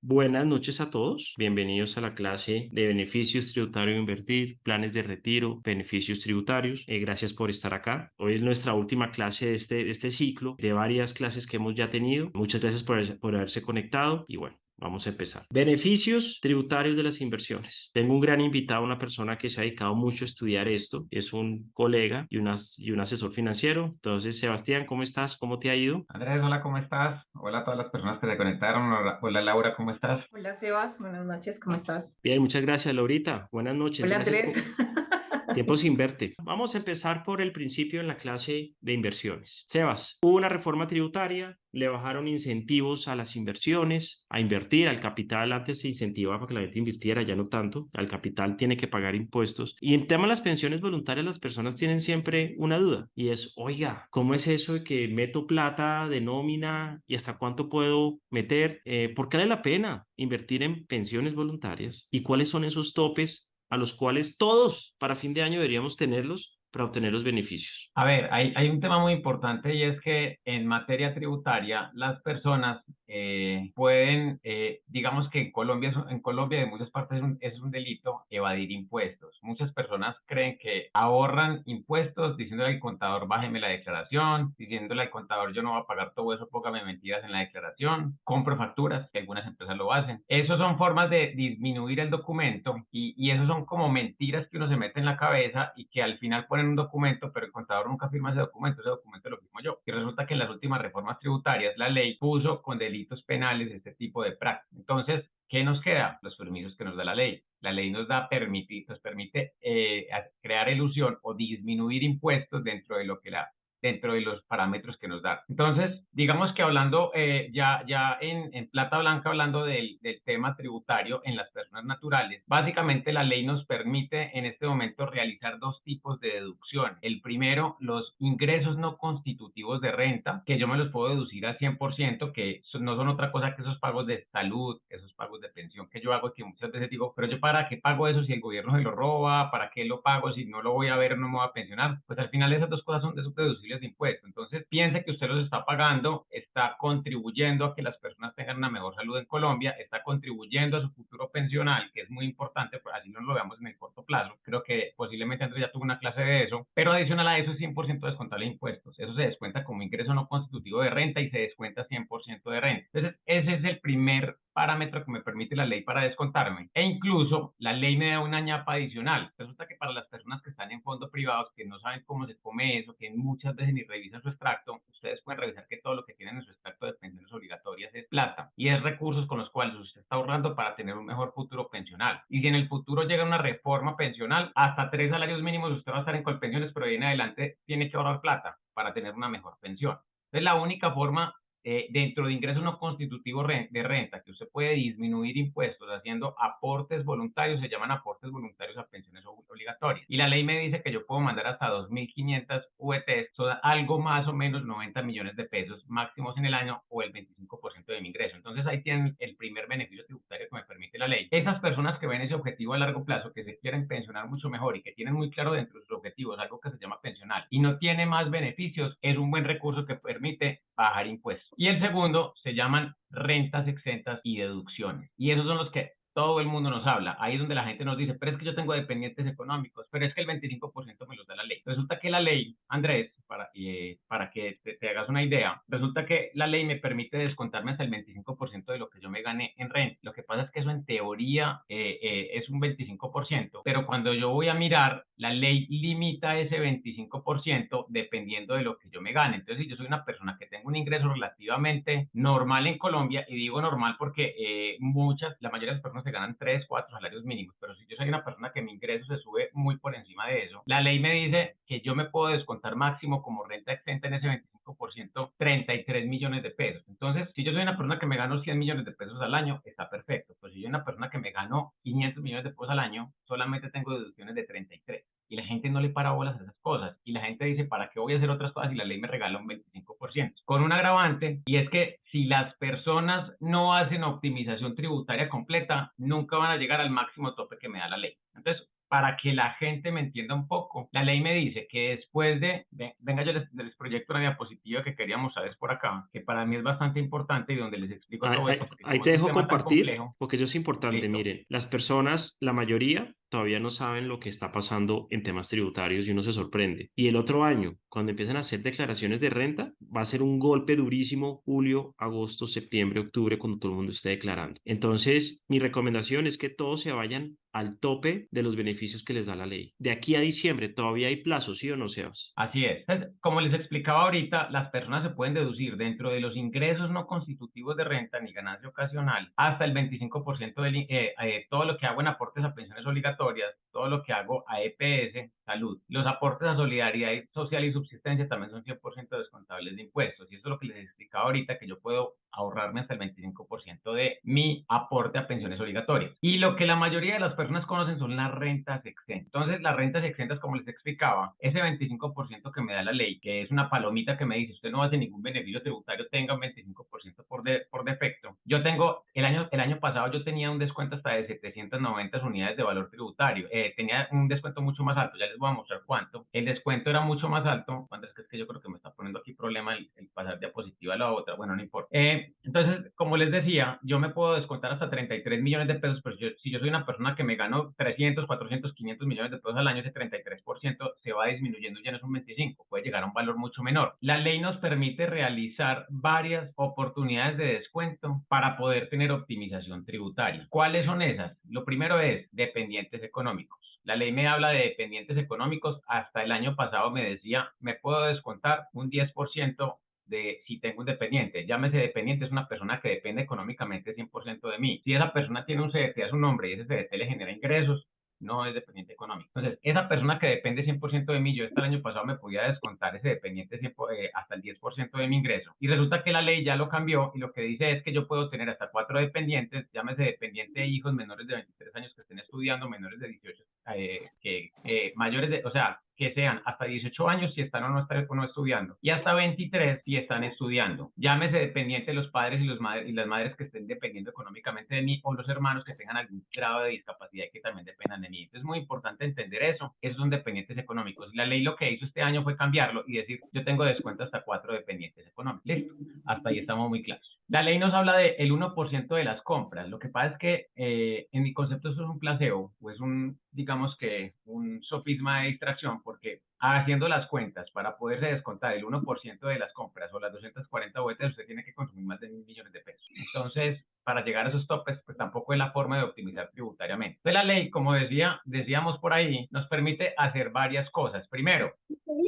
Buenas noches a todos. Bienvenidos a la clase de beneficios tributarios de invertir, planes de retiro, beneficios tributarios. Gracias por estar acá. Hoy es nuestra última clase de este ciclo de varias clases que hemos ya tenido. Muchas gracias por haberse conectado y bueno. Vamos a empezar. Beneficios tributarios de las inversiones. Tengo un gran invitado, una persona que se ha dedicado mucho a estudiar esto. Es un colega y un asesor financiero. Entonces, Sebastián, ¿cómo estás? ¿Cómo te ha ido? Andrés, hola, ¿cómo estás? Hola a todas las personas que se conectaron. Hola, Laura, ¿cómo estás? Hola Sebas, buenas noches, ¿cómo estás? Bien, muchas gracias, Laurita. Buenas noches. Hola Gracias Andrés. por tiempo sin verte. Vamos a empezar por el principio en la clase de inversiones. Sebas, hubo una reforma tributaria, le bajaron incentivos a las inversiones, a invertir, al capital antes se incentivaba para que la gente invirtiera, ya no tanto, al capital tiene que pagar impuestos. Y en tema de las pensiones voluntarias, las personas tienen siempre una duda y es, oiga, ¿cómo es eso de que meto plata de nómina y hasta cuánto puedo meter? ¿Por qué vale la pena invertir en pensiones voluntarias? ¿Y cuáles son esos topes a los cuales todos para fin de año deberíamos tenerlos para obtener los beneficios? A ver, hay un tema muy importante y es que en materia tributaria las personas pueden, digamos que en Colombia de muchas partes es un delito evadir impuestos. Muchas personas creen que ahorran impuestos diciéndole al contador bájeme la declaración, diciéndole al contador yo no voy a pagar todo eso, póngame mentiras en la declaración, compro facturas, que algunas empresas lo hacen. Esas son formas de disminuir el documento y eso son como mentiras que uno se mete en la cabeza y que al final ponen un documento, pero el contador nunca firma ese documento lo firmo yo. Y resulta que en las últimas reformas tributarias la ley puso con delitos penales este tipo de prácticas. Entonces, ¿qué nos queda? Los permisos que nos da la ley. La ley nos permite crear ilusión o disminuir impuestos dentro de los parámetros que nos da. Entonces, digamos que hablando ya en plata blanca, hablando del tema tributario en las personas naturales, básicamente la ley nos permite en este momento realizar dos tipos de deducción. El primero, los ingresos no constitutivos de renta, que yo me los puedo deducir al 100%, que no son otra cosa que esos pagos de salud, esos pagos de pensión que yo hago, y que muchas veces digo, pero yo para qué pago eso si el gobierno se lo roba, para qué lo pago si no lo voy a ver, no me voy a pensionar. Pues al final esas dos cosas son deducibles de impuestos. Entonces piense que usted los está pagando, está contribuyendo a que las personas tengan una mejor salud en Colombia, está contribuyendo a su futuro pensional, que es muy importante, pues así no lo veamos en el corto plazo. Creo que posiblemente Andrés ya tuvo una clase de eso, pero adicional a eso es 100% descontable de impuestos. Eso se descuenta como ingreso no constitutivo de renta y se descuenta 100% de renta. Entonces, ese es el primer parámetro que me permite la ley para descontarme. E incluso la ley me da una ñapa adicional. Resulta que para las personas que están en fondos privados, que no saben cómo se come eso, que muchas veces ni revisan su extracto, ustedes pueden revisar que todo lo que tienen en su extracto de pensiones obligatorias es plata y es recursos con los cuales usted está ahorrando para tener un mejor futuro pensional. Y si en el futuro llega una reforma pensional, hasta 3 salarios mínimos usted va a estar en Colpensiones, pero de ahí en adelante tiene que ahorrar plata para tener una mejor pensión. Entonces, la única forma dentro de ingresos no constitutivos de renta, que usted puede disminuir impuestos haciendo aportes voluntarios, se llaman aportes voluntarios a pensiones obligatorias. Y la ley me dice que yo puedo mandar hasta 2.500 VTs, son algo más o menos 90 millones de pesos máximos en el año o el 25% de mi ingreso. Entonces ahí tienen el primer beneficio tributario que me permite la ley. Esas personas que ven ese objetivo a largo plazo, que se quieren pensionar mucho mejor y que tienen muy claro dentro de sus objetivos algo que se llama pensional y no tiene más beneficios, es un buen recurso que permite bajar impuestos. Y el segundo se llaman rentas exentas y deducciones. Y esos son los que todo el mundo nos habla. Ahí es donde la gente nos dice, pero es que yo tengo dependientes económicos, pero es que el 25% me los da la ley. Resulta que la ley, Andrés, para que te hagas una idea, resulta que la ley me permite descontarme hasta el 25% de lo que yo me gané en renta. Lo que pasa es que eso en teoría es un 25%, pero cuando yo voy a mirar, la ley limita ese 25% dependiendo de lo que yo me gane. Entonces, si yo soy una persona que tengo un ingreso relativamente normal en Colombia, y digo normal porque la mayoría de las personas se ganan 3, 4 salarios mínimos, pero si yo soy una persona que mi ingreso se sube muy por encima de eso, la ley me dice que yo me puedo descontar máximo como renta exenta en ese 25%, 33 millones de pesos. Entonces, si yo soy una persona que me gano 100 millones de pesos al año, está perfecto. Pues si yo soy una persona que me gano 500 millones de pesos al año, solamente tengo deducciones de 33. Y la gente no le para bolas a esas cosas. Y la gente dice, ¿para qué voy a hacer otras cosas si la ley me regala un 25%? Con un agravante, y es que si las personas no hacen optimización tributaria completa, nunca van a llegar al máximo tope que me da la ley. Entonces, para que la gente me entienda un poco, la ley me dice que después venga, yo les proyecto una diapositiva que quería mostrarles por acá, que para mí es bastante importante y donde les explico Ahí, todo ahí- esto, porque ahí como te es un dejo tema tan compartir, complejo. porque eso es importante. Listo. Miren, las personas, la mayoría, todavía no saben lo que está pasando en temas tributarios y uno se sorprende. Y el otro año, cuando empiezan a hacer declaraciones de renta, va a ser un golpe durísimo julio, agosto, septiembre, octubre, cuando todo el mundo esté declarando. Entonces, mi recomendación es que todos se vayan al tope de los beneficios que les da la ley. De aquí a diciembre, todavía hay plazo, ¿sí o no, Sebas? Así es. Entonces, como les explicaba ahorita, las personas se pueden deducir dentro de los ingresos no constitutivos de renta ni ganancia ocasional hasta el 25% todo lo que hago en aportes a pensiones obligatorias, todo lo que hago a EPS, salud. Los aportes a solidaridad social y subsistencia también son 100% descontables de impuestos. Y eso es lo que les explicaba ahorita, que yo puedo ahorrarme hasta el 25% de mi aporte a pensiones obligatorias. Y lo que la mayoría de las personas conocen son las rentas exentas. Entonces, las rentas exentas, como les explicaba, ese 25% que me da la ley, que es una palomita que me dice, usted no hace ningún beneficio tributario, tenga un 25% por defecto. Yo tengo, el año pasado yo tenía un descuento hasta de 790 unidades de valor tributario. Tenía un descuento mucho más alto, ya les voy a mostrar cuánto. El descuento era mucho más alto. Cuando es que yo creo que me está poniendo aquí problema el pasar diapositiva a la otra, bueno, no importa. Entonces, como les decía, yo me puedo descontar hasta 33 millones de pesos, pero si yo soy una persona que me gano 300, 400, 500 millones de pesos al año, ese 33% se va disminuyendo, ya no es un 25, puede llegar a un valor mucho menor. La ley nos permite realizar varias oportunidades de descuento para poder tener optimización tributaria. ¿Cuáles son esas? Lo primero es dependientes económicos. La ley me habla de dependientes económicos. Hasta el año pasado me decía, me puedo descontar un 10% de si tengo un dependiente. Llámese dependiente, es una persona que depende económicamente 100% de mí. Si esa persona tiene un CDT a su nombre y ese CDT le genera ingresos, no es dependiente económico. Entonces, esa persona que depende 100% de mí, yo hasta el año pasado me podía descontar ese dependiente hasta el 10% de mi ingreso. Y resulta que la ley ya lo cambió y lo que dice es que yo puedo tener hasta 4 dependientes, llámese dependiente de hijos menores de 23 años que estén estudiando, menores de 18, mayores de, o sea, que sean hasta 18 años si están o no estudiando y hasta 23 si están estudiando. Llámese dependiente los padres y las madres que estén dependiendo económicamente de mí o los hermanos que tengan algún grado de discapacidad y que también dependan de mí. Entonces es muy importante entender eso. Esos son dependientes económicos. La ley lo que hizo este año fue cambiarlo y decir, yo tengo descuento hasta 4 dependientes económicos. Listo. Hasta ahí estamos muy claros. La ley nos habla del 1% de las compras. Lo que pasa es que en mi concepto eso es un placebo o es digamos que un sofisma de distracción, porque haciendo las cuentas para poderse descontar el 1% de las compras o las 240 boletas, usted tiene que consumir más de 1.000 millones de pesos. Entonces, para llegar a esos topes, pues tampoco es la forma de optimizar tributariamente. Entonces, la ley, como decíamos por ahí, nos permite hacer varias cosas. Primero,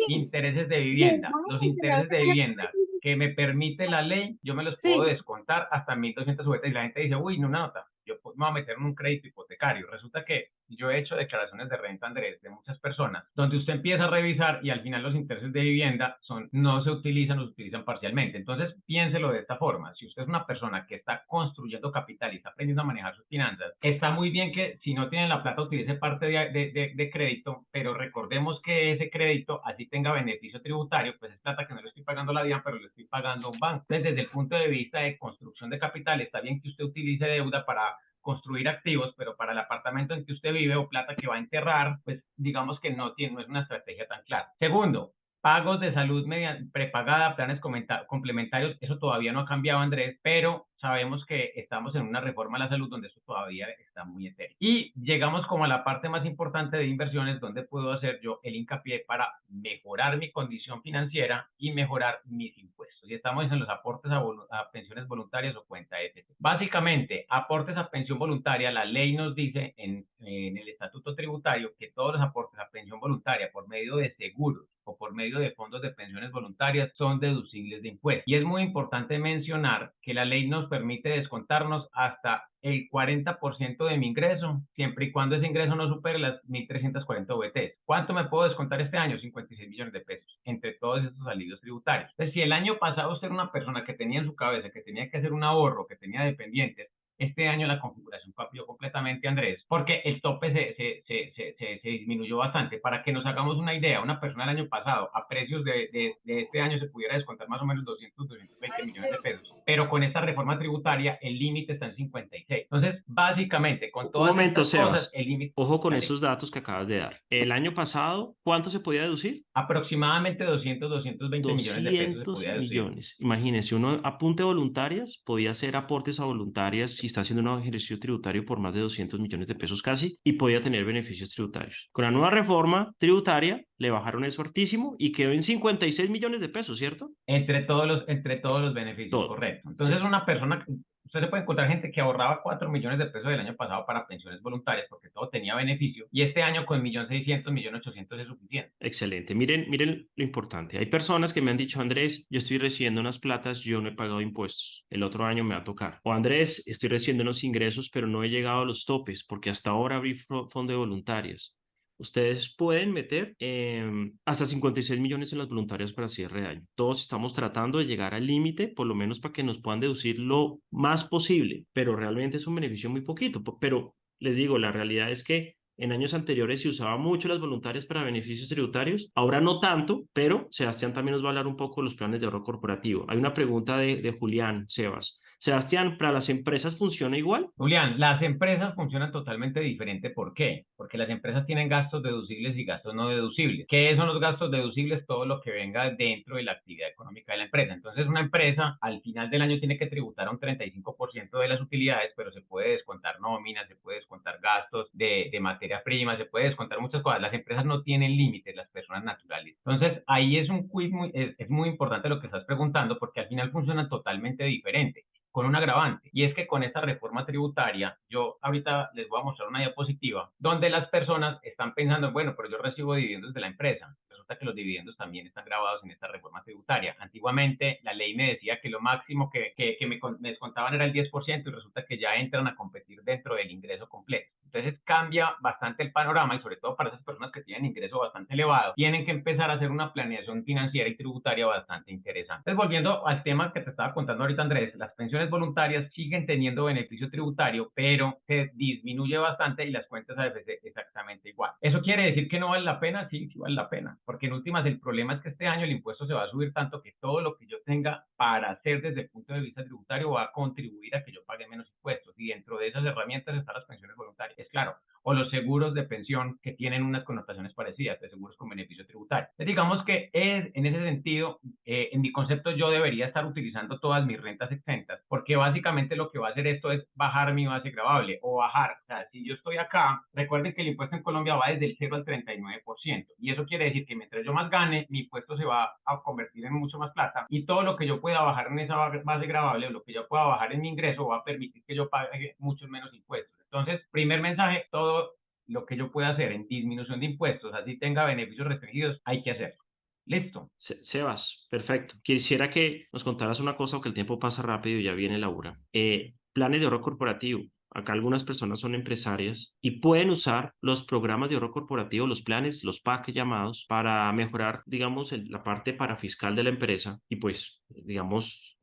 intereses de vivienda. Los intereses de vivienda que me permite la ley, yo me los puedo descontar hasta 1.200 boletas y la gente dice, uy, no, una nota, yo me voy a meter en un crédito hipotecario. Resulta que yo he hecho declaraciones de renta, Andrés, de muchas personas, donde usted empieza a revisar y al final los intereses de vivienda no se utilizan o se utilizan parcialmente. Entonces, piénselo de esta forma. Si usted es una persona que está construyendo capital y está aprendiendo a manejar sus finanzas, está muy bien que si no tiene la plata utilice parte de crédito, pero recordemos que ese crédito, así tenga beneficio tributario, pues es plata que no le estoy pagando a la DIAN, pero le estoy pagando a un banco. Entonces, desde el punto de vista de construcción de capital, está bien que usted utilice deuda para construir activos, pero para el apartamento en que usted vive o plata que va a enterrar, pues digamos que no es una estrategia tan clara. Segundo, pagos de salud prepagada, planes complementarios, eso todavía no ha cambiado, Andrés, pero sabemos que estamos en una reforma a la salud donde eso todavía está muy etéreo. Y llegamos como a la parte más importante de inversiones, donde puedo hacer yo el hincapié para mejorar mi condición financiera y mejorar mis impuestos. Y estamos en los aportes a pensiones voluntarias o cuenta EFT. Básicamente, aportes a pensión voluntaria, la ley nos dice en el estatuto tributario que todos los aportes a pensión voluntaria por medio de seguros o por medio de fondos de pensiones voluntarias son deducibles de impuestos. Y es muy importante mencionar que la ley nos permite descontarnos hasta el 40% de mi ingreso, siempre y cuando ese ingreso no supere las 1.340 VT. ¿Cuánto me puedo descontar este año? 56 millones de pesos, entre todos estos alivios tributarios. Entonces, si el año pasado usted era una persona que tenía en su cabeza que tenía que hacer un ahorro, que tenía dependientes, este año la configuración cambió completamente, Andrés, porque el tope se disminuyó bastante. Para que nos hagamos una idea, una persona el año pasado, a precios de este año, se pudiera descontar más o menos 220 millones de pesos. Pero con esta reforma tributaria, el límite está en 56. Entonces, básicamente, con Un todas momento, estas cosas, Sebas. el límite, Ojo con dale, esos datos que acabas de dar. El año pasado, ¿cuánto se podía deducir? aproximadamente 220 millones de pesos se 200 podía deducir. millones. Imagínense, uno apunte voluntarias, podía hacer aportes a voluntarias si está haciendo un ejercicio tributario por más de 200 millones de pesos casi y podía tener beneficios tributarios. Con la nueva reforma tributaria le bajaron eso hartísimo y quedó en 56 millones de pesos, ¿cierto? Entre todos los beneficios, Todo. correcto. Sí, Entonces, una persona, usted se puede encontrar gente que ahorraba 4 millones de pesos el año pasado para pensiones voluntarias porque todo tenía beneficio y este año con 1.600.000, 1.800.000 es suficiente. excelente. Miren, miren lo importante. Hay personas que me han dicho, Andrés, yo estoy recibiendo unas platas, yo no he pagado impuestos. El otro año me va a tocar. O Andrés, estoy recibiendo unos ingresos, pero no he llegado a los topes porque hasta ahora abrí fondo de voluntarias. Ustedes pueden meter hasta 56 millones en las voluntarias para cierre de año. Todos estamos tratando de llegar al límite, por lo menos para que nos puedan deducir lo más posible, pero realmente es un beneficio muy poquito. Pero les digo, la realidad es que en años anteriores se usaba mucho las voluntarias para beneficios tributarios, ahora no tanto, pero Sebastián también nos va a hablar un poco de los planes de ahorro corporativo. Hay una pregunta de Julián Sebas. Sebastián, ¿para las empresas funciona igual? Julián, las empresas funcionan totalmente diferente. ¿Por qué? Porque las empresas tienen gastos deducibles y gastos no deducibles. ¿Qué son los gastos deducibles? Todo lo que venga dentro de la actividad económica de la empresa. Entonces, una empresa al final del año tiene que tributar un 35% de las utilidades, pero se puede descontar nóminas, se puede descontar gastos de materia prima, se puede descontar muchas cosas. Las empresas no tienen límites, las personas naturales. Entonces, ahí es un quiz es muy importante lo que estás preguntando porque al final funcionan totalmente diferente con un agravante, y es que con esta reforma tributaria, yo ahorita les voy a mostrar una diapositiva donde las personas están pensando, bueno, pero yo recibo dividendos de la empresa. Resulta que los dividendos también están grabados en esta reforma tributaria. Antiguamente la ley me decía que lo máximo me descontaban era el 10% y resulta que ya entran a competir dentro del ingreso completo. Entonces cambia bastante el panorama y sobre todo para esas personas que tienen ingreso bastante elevado, tienen que empezar a hacer una planeación financiera y tributaria bastante interesante. Entonces volviendo al tema que te estaba contando ahorita Andrés, las pensiones voluntarias siguen teniendo beneficio tributario, pero se disminuye bastante y las cuentas AFC exactamente igual. ¿Eso quiere decir que no vale la pena? Sí, sí vale la pena, porque en últimas el problema es que este año el impuesto se va a subir tanto que todo lo que yo tenga para hacer desde el punto de vista tributario va a contribuir a que yo pague menos impuestos y dentro de esas herramientas están las pensiones voluntarias. Es claro, o los seguros de pensión que tienen unas connotaciones parecidas, de seguros con beneficio tributario. Entonces, digamos que en ese sentido, en mi concepto, yo debería estar utilizando todas mis rentas exentas, porque básicamente lo que va a hacer esto es bajar mi base gravable o bajar. O sea, si yo estoy acá, recuerden que el impuesto en Colombia va desde el 0 al 39%, y eso quiere decir que mientras yo más gane, mi impuesto se va a convertir en mucho más plata, y todo lo que yo pueda bajar en esa base gravable o lo que yo pueda bajar en mi ingreso va a permitir que yo pague muchos menos impuestos. Entonces, primer mensaje, todo lo que yo pueda hacer en disminución de impuestos, así tenga beneficios restringidos, hay que hacerlo. Listo. Sebas, perfecto. Quisiera que nos contaras una cosa, porque el tiempo pasa rápido y ya viene Laura. Planes de ahorro corporativo. Acá algunas personas son empresarias y pueden usar los programas de ahorro corporativo, los planes, los PAC llamados, para mejorar, digamos, la parte parafiscal de la empresa y pues, digamos,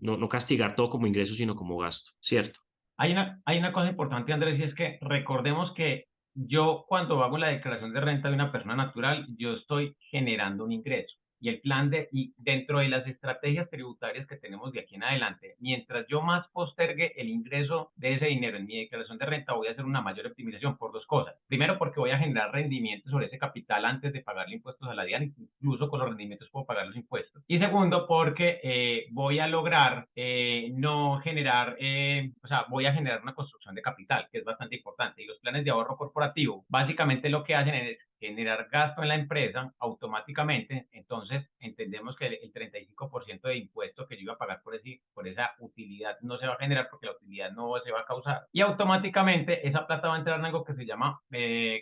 no castigar todo como ingreso, sino como gasto, ¿cierto? Hay una cosa importante, Andrés, y es que recordemos que yo cuando hago la declaración de renta de una persona natural, yo estoy generando un ingreso. Y dentro de las estrategias tributarias que tenemos de aquí en adelante, mientras yo más postergue el ingreso de ese dinero en mi declaración de renta, voy a hacer una mayor optimización por dos cosas. Primero, porque voy a generar rendimientos sobre ese capital antes de pagarle impuestos a la DIAN, incluso con los rendimientos puedo pagar los impuestos. Y segundo, porque voy a lograr no generar, o sea, voy a generar una construcción de capital, que es bastante importante. Y los planes de ahorro corporativo, básicamente lo que hacen es generar gasto en la empresa automáticamente. Entonces entendemos que el 35% de impuesto que yo iba a pagar por esa utilidad no se va a generar porque la utilidad no se va a causar, y automáticamente esa plata va a entrar en algo que se llama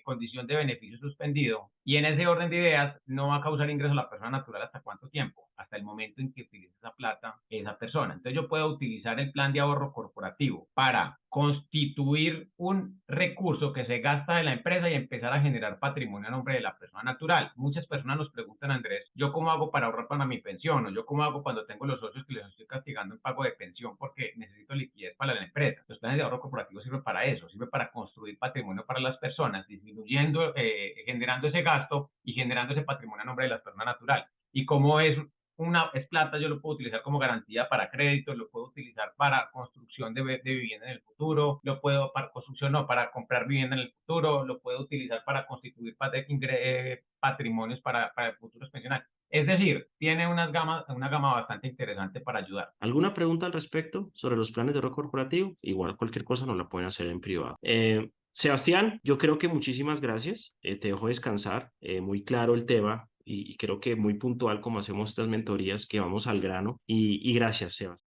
condición de beneficio suspendido, y en ese orden de ideas no va a causar ingreso a la persona natural hasta cuánto tiempo, hasta el momento en que utilice esa plata esa persona. Entonces yo puedo utilizar el plan de ahorro corporativo para constituir un recurso que se gasta de la empresa y empezar a generar patrimonio a nombre de la persona natural. Muchas personas nos preguntan, Andrés, ¿yo cómo hago para ahorrar para mi pensión? ¿O yo cómo hago cuando tengo los socios que les estoy castigando en pago de pensión porque necesito liquidez para la empresa? Los planes de ahorro corporativo sirven para eso, sirve para construir patrimonio para las personas, disminuyendo, generando ese gasto y generando ese patrimonio a nombre de la persona natural. Y como es plata, yo lo puedo utilizar como garantía para crédito, lo puedo utilizar para construcción construcción de vivienda en el futuro, lo puedo para construcción, no, para comprar vivienda en el futuro, lo puedo utilizar para constituir patrimonios para futuros pensionarios. Es decir, tiene una gama bastante interesante para ayudar. ¿Alguna pregunta al respecto sobre los planes de ahorro corporativo? Igual cualquier cosa nos la pueden hacer en privado. Sebastián, yo creo que muchísimas gracias. Te dejo descansar. Muy claro el tema y creo que muy puntual como hacemos estas mentorías que vamos al grano. Y gracias, Sebastián.